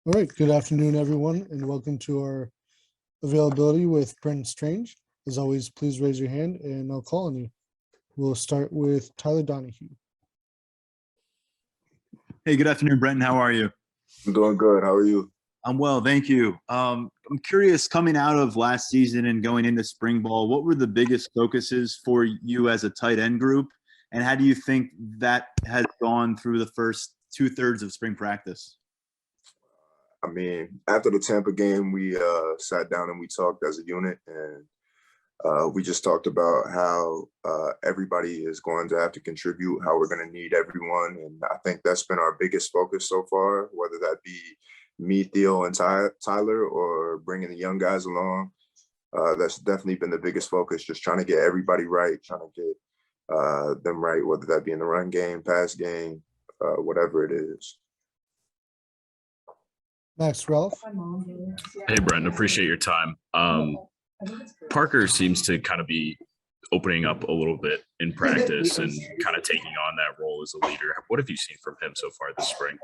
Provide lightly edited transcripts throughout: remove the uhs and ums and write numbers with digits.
All right, good afternoon, everyone, and welcome to our availability with Brenton Strange. As always, please raise your hand and I'll call on you. We'll start with Tyler Donahue. Hey, good afternoon, Brenton. How are you? I'm doing good. How are you? I'm well, thank you. I'm curious, coming out of last season and going into spring ball, what were the biggest focuses for you as a tight end group? And how do you think that has gone through the first 2/3 of spring practice? I mean, after the Tampa game, we sat down and we talked as a unit, and we just talked about how everybody is going to have to contribute, how we're going to need everyone. And I think that's been our biggest focus so far, whether that be me, Theo, and Tyler, or bringing the young guys along. That's definitely been the biggest focus, just trying to get everybody right, trying to get them right, whether that be in the run game, pass game, whatever it is. Max Ralph. Hey, Brenton, appreciate your time. Parker seems to kind of be opening up a little bit in practice and kind of taking on that role as a leader. What have you seen from him so far this spring?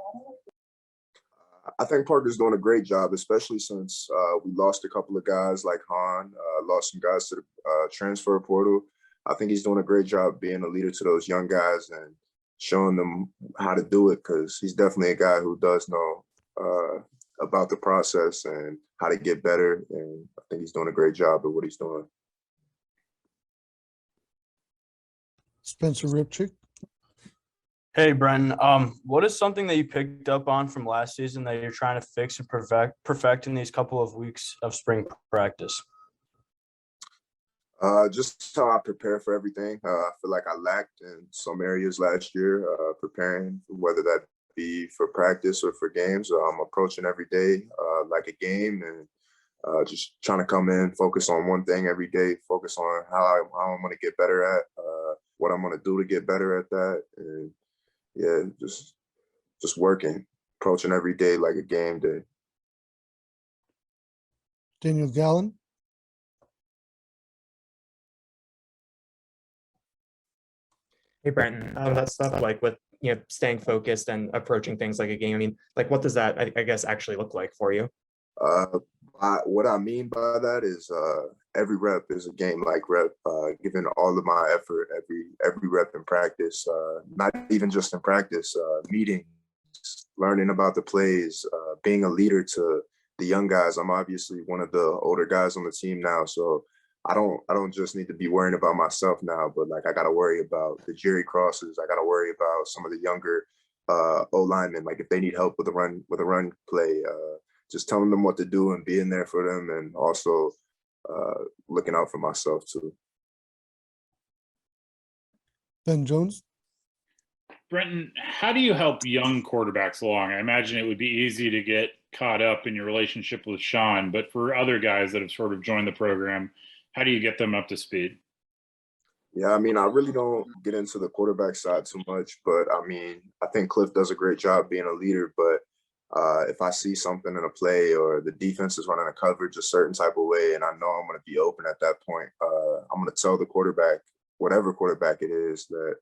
I think Parker's doing a great job, especially since we lost a couple of guys like Han, lost some guys to the transfer portal. I think he's doing a great job being a leader to those young guys and showing them how to do it, because he's definitely a guy who does know about the process and how to get better. And I think he's doing a great job of what he's doing. Spencer Ripchick. Hey, Brenton. What is something that you picked up on from last season that you're trying to fix and perfect in these couple of weeks of spring practice? Just how I prepare for everything. I feel like I lacked in some areas last year, preparing, whether that be for practice or for games. I'm approaching every day like a game, and just trying to come in, focus on one thing every day, focus on how I'm going to get better at, what I'm going to do to get better at that. And yeah, just working, approaching every day like a game day. Daniel Gallen. Hey, Brenton, that stuff like with, staying focused and approaching things like a game. I mean, like, what does that, I guess, actually look like for you? What I mean by that is every rep is a game-like rep, giving all of my effort, every rep in practice, not even just in practice, meetings, learning about the plays, being a leader to the young guys. I'm obviously one of the older guys on the team now, so I don't just need to be worrying about myself now, but like I got to worry about the Jerry Crosses. I got to worry about some of the younger O linemen, like if they need help with a run play, just telling them what to do and being there for them, and also looking out for myself too. Ben Jones. Brenton, how do you help young quarterbacks along? I imagine it would be easy to get caught up in your relationship with Sean, but for other guys that have sort of joined the program, how do you get them up to speed? Yeah, I mean, I really don't get into the quarterback side too much, but I mean, I think Cliff does a great job being a leader. But if I see something in a play or the defense is running a coverage a certain type of way, and I know I'm going to be open at that point, I'm going to tell the quarterback, whatever quarterback it is, that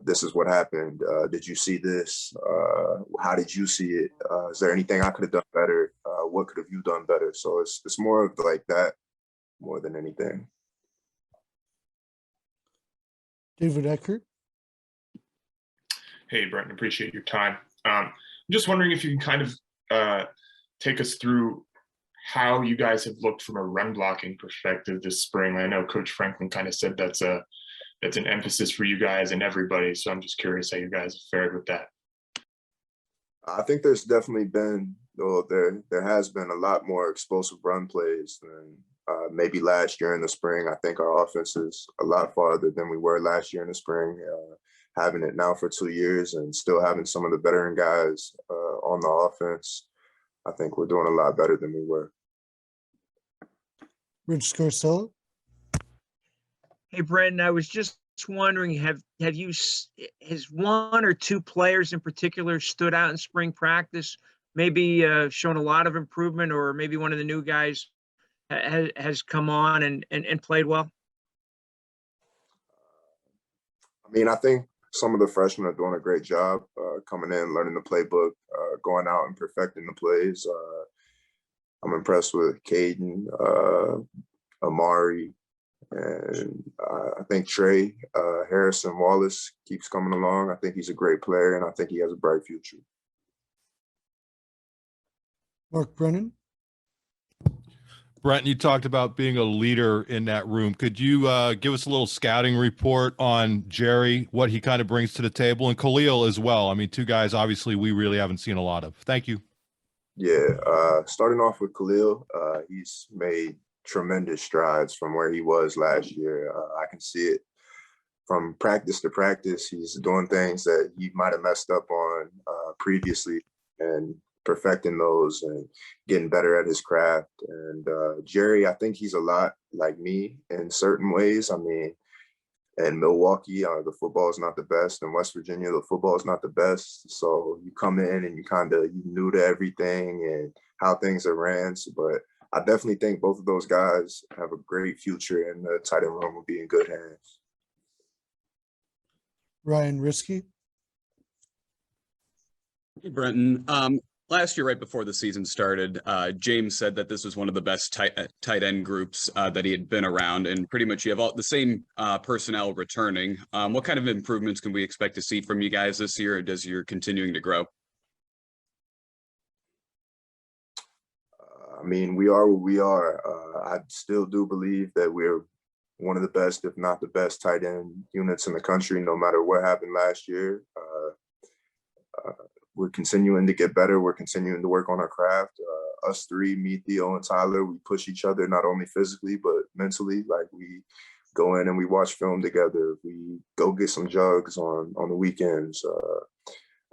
this is what happened. Did you see this? How did you see it? Is there anything I could have done better? What could have you done better? So it's more of like that more than anything. David Eckert. Hey, Brenton, appreciate your time. I'm just wondering if you can kind of take us through how you guys have looked from a run blocking perspective this spring. I know Coach Franklin kind of said that's an emphasis for you guys and everybody. So I'm just curious how you guys have fared with that. I think there's definitely been, there has been a lot more explosive run plays than maybe last year in the spring. I think our offense is a lot farther than we were last year in the spring. Having it now for 2 years and still having some of the veteran guys on the offense, I think we're doing a lot better than we were. Rich Scarcella. Hey, Brenton, I was just wondering, has one or two players in particular stood out in spring practice, maybe shown a lot of improvement, or maybe one of the new guys has come on and played well? I mean, I think some of the freshmen are doing a great job coming in, learning the playbook, going out and perfecting the plays. I'm impressed with Caden, Amari, and I think Trey Harrison Wallace keeps coming along. I think he's a great player, and I think he has a bright future. Mark Brennan. Brenton, you talked about being a leader in that room. Could you give us a little scouting report on Jerry, what he kind of brings to the table, and Khalil as well? I mean, two guys obviously we really haven't seen a lot of. Thank you. Yeah, starting off with Khalil, he's made tremendous strides from where he was last year. I can see it from practice to practice. He's doing things that he might have messed up on previously and perfecting those and getting better at his craft. And Jerry, I think he's a lot like me in certain ways. I mean, in Milwaukee, the football is not the best. In West Virginia, the football is not the best. So you come in and you new to everything and how things are ran. But I definitely think both of those guys have a great future, and the tight end room will be in good hands. Ryan Risky. Hey, Brenton. Last year, right before the season started, James said that this was one of the best tight end groups that he had been around, and pretty much you have all the same personnel returning. What kind of improvements can we expect to see from you guys this year as you're continuing to grow? I mean, we are what we are. I still do believe that we're one of the best, if not the best, tight end units in the country, no matter what happened last year. We're continuing to get better. We're continuing to work on our craft. Us three, me, Theo, and Tyler, we push each other not only physically, but mentally. Like, we go in and we watch film together. We go get some jugs on the weekends.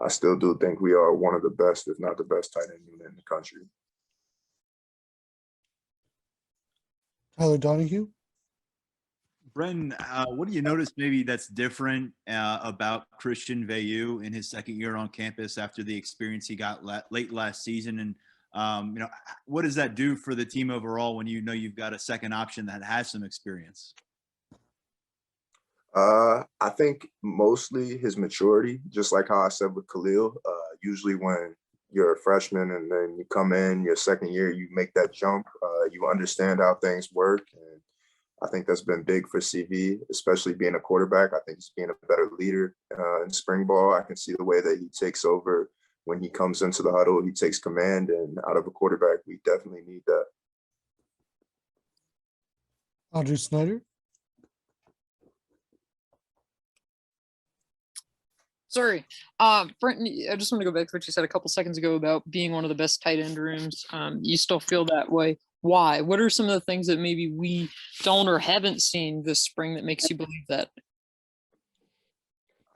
I still do think we are one of the best, if not the best, tight end unit in the country. Tyler Donahue. Brenton, what do you notice maybe that's different about Christian Veilleux in his second year on campus after the experience he got late last season? And, what does that do for the team overall when you know you've got a second option that has some experience? I think mostly his maturity, just like how I said with Khalil. Usually when you're a freshman and then you come in your second year, you make that jump. You understand how things work. And I think that's been big for CV, especially being a quarterback. I think he's being a better leader in spring ball. I can see the way that he takes over when he comes into the huddle. He takes command, and out of a quarterback, we definitely need that. Audrey Snyder. Sorry. Brenton, I just want to go back to what you said a couple seconds ago about being one of the best tight end rooms. You still feel that way. Why? What are some of the things that maybe we don't or haven't seen this spring that makes you believe that? I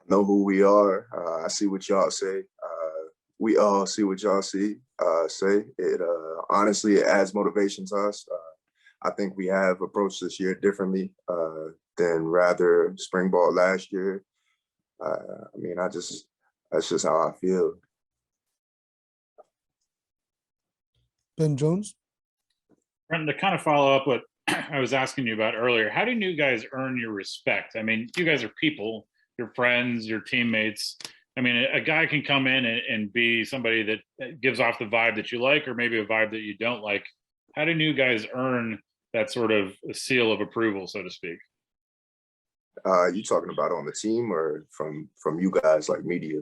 know who we are. I see what y'all say. We all see what y'all say. It honestly, it adds motivation to us. I think we have approached this year differently than rather spring ball last year. I mean, that's just how I feel. Ben Jones. Brenton, to kind of follow up what I was asking you about earlier, how do new guys earn your respect? I mean, you guys are people, your friends, your teammates. I mean, a guy can come in and be somebody that gives off the vibe that you like, or maybe a vibe that you don't like. How do new guys earn that sort of seal of approval, so to speak? You talking about on the team or from you guys, like media?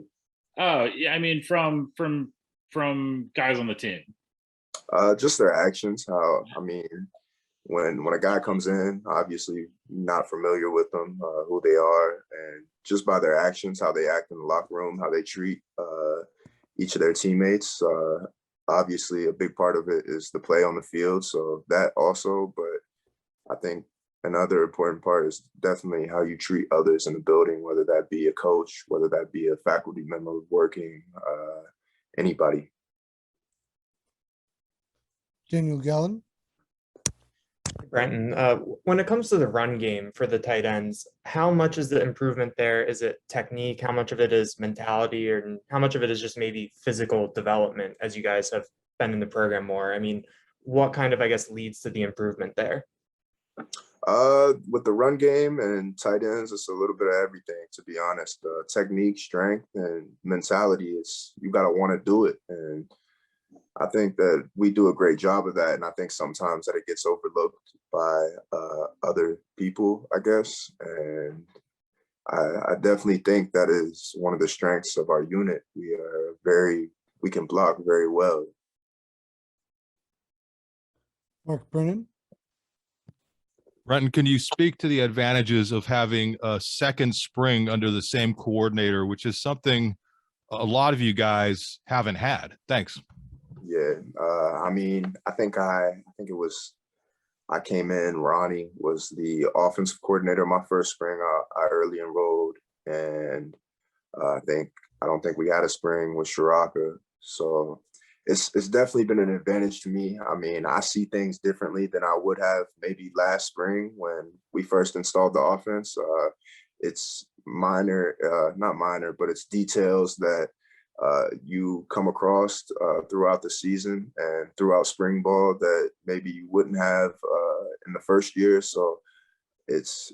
Oh, yeah, I mean, from guys on the team. Just their actions. When a guy comes in, obviously not familiar with them, who they are, and just by their actions, how they act in the locker room, how they treat each of their teammates. Obviously, a big part of it is the play on the field, so that also. But I think another important part is definitely how you treat others in the building, whether that be a coach, whether that be a faculty member working, anybody. Daniel Gallen. Brenton, when it comes to the run game for the tight ends, how much is the improvement there? Is it technique? How much of it is mentality, or how much of it is just maybe physical development as you guys have been in the program more? I mean, what kind of, I guess, leads to the improvement there? With the run game and tight ends, it's a little bit of everything, to be honest. Technique, strength, and mentality. You got to want to do it. And I think that we do a great job of that. And I think sometimes that it gets overlooked by other people, I guess. And I definitely think that is one of the strengths of our unit. We can block very well. Mark Brennan. Brenton, can you speak to the advantages of having a second spring under the same coordinator, which is something a lot of you guys haven't had? Thanks. Yeah, I mean, I think it was I came in. Ronnie was the offensive coordinator my first spring. I early enrolled, and I don't think we had a spring with Shiraka, so it's definitely been an advantage to me. I mean, I see things differently than I would have maybe last spring when we first installed the offense. It's minor, not minor, but it's details that you come across throughout the season and throughout spring ball that maybe you wouldn't have in the first year. So it's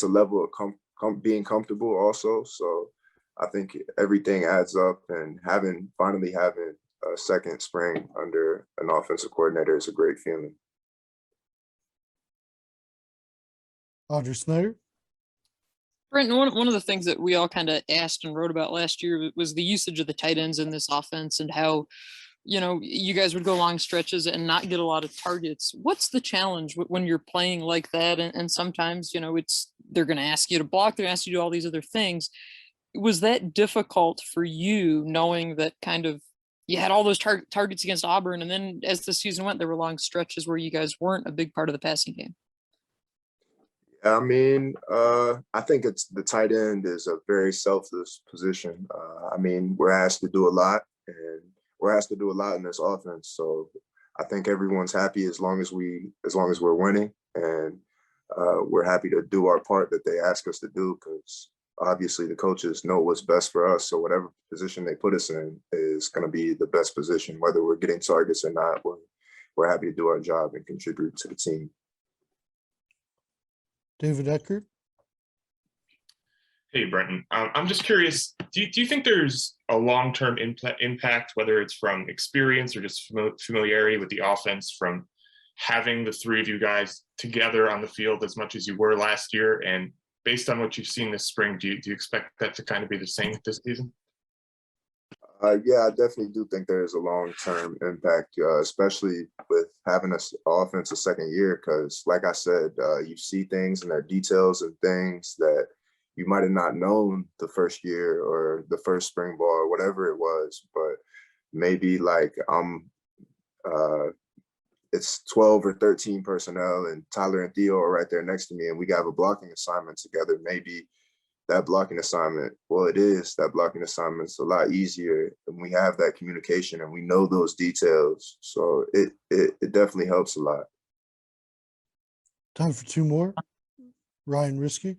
a level of being comfortable also. So I think everything adds up, and finally having a second spring under an offensive coordinator is a great feeling. Audrey Snyder. Brenton, one of the things that we all kind of asked and wrote about last year was the usage of the tight ends in this offense and how, you guys would go long stretches and not get a lot of targets. What's the challenge when you're playing like that? And sometimes, they're going to ask you to block, they're going to ask you to do all these other things. Was that difficult for you, knowing that kind of you had all those targets against Auburn, and then as the season went, there were long stretches where you guys weren't a big part of the passing game? I mean, I think it's the tight end is a very selfless position. I mean, we're asked to do a lot, and we're asked to do a lot in this offense. So I think everyone's happy as long as we're winning, and we're happy to do our part that they ask us to do, because obviously the coaches know what's best for us. So whatever position they put us in is going to be the best position, whether we're getting targets or not. We're happy to do our job and contribute to the team. David Eckert. Hey, Brenton. I'm just curious, do you think there's a long-term impact, whether it's from experience or just familiarity with the offense, from having the three of you guys together on the field as much as you were last year? And based on what you've seen this spring, do you expect that to kind of be the same this season? Yeah, I definitely do think there is a long-term impact, especially with having an offense a second year, because like I said, you see things and there are details and things that you might have not known the first year or the first spring ball or whatever it was, but maybe like it's 12 or 13 personnel and Tyler and Theo are right there next to me and we have a blocking assignment together. Maybe that blocking assignment, that blocking assignment's a lot easier and we have that communication and we know those details. So it definitely helps a lot. Time for two more. Ryan Risky.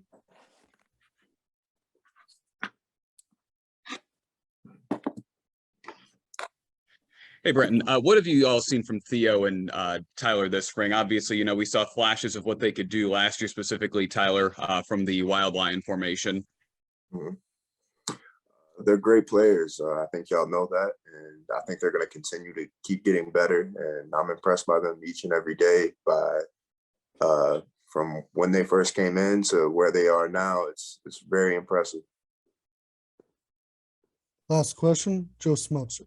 Hey, Brenton, what have you all seen from Theo and Tyler this spring? Obviously, we saw flashes of what they could do last year, specifically Tyler from the Wild Lion formation. Mm-hmm. They're great players. I think y'all know that. And I think they're going to continue to keep getting better. And I'm impressed by them each and every day from when they first came in to where they are now. It's very impressive. Last question, Joe Smeltzer.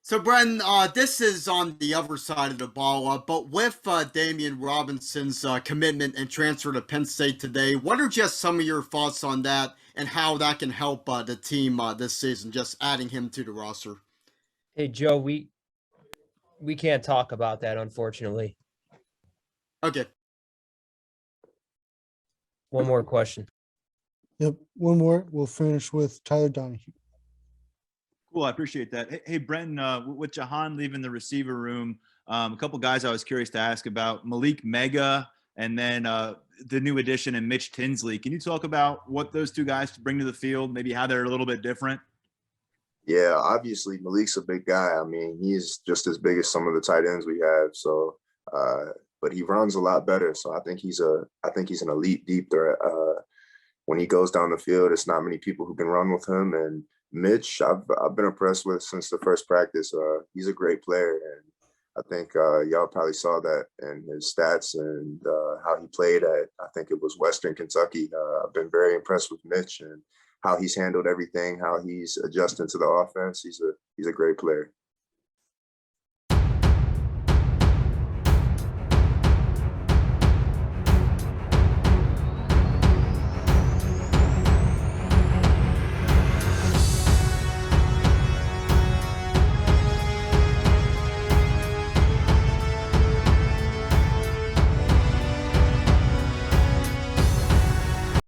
So, Brenton, this is on the other side of the ball, but with Damian Robinson's commitment and transfer to Penn State today, what are just some of your thoughts on that and how that can help the team this season, just adding him to the roster? Hey, Joe, we can't talk about that, unfortunately. Okay. One more question. Yep, one more. We'll finish with Tyler Donahue. Cool, I appreciate that. Hey, Brenton, with Jahan leaving the receiver room, a couple guys I was curious to ask about, Malik Mega and then the new addition and Mitch Tinsley. Can you talk about what those two guys bring to the field, maybe how they're a little bit different? Yeah, obviously Malik's a big guy. I mean, he's just as big as some of the tight ends we have. So, but he runs a lot better. So I think he's an elite deep threat. When he goes down the field, it's not many people who can run with him. And Mitch, I've been impressed with since the first practice. He's a great player, and I think y'all probably saw that in his stats and how he played at, I think it was Western Kentucky. I've been very impressed with Mitch and how he's handled everything, how he's adjusting to the offense. He's a great player.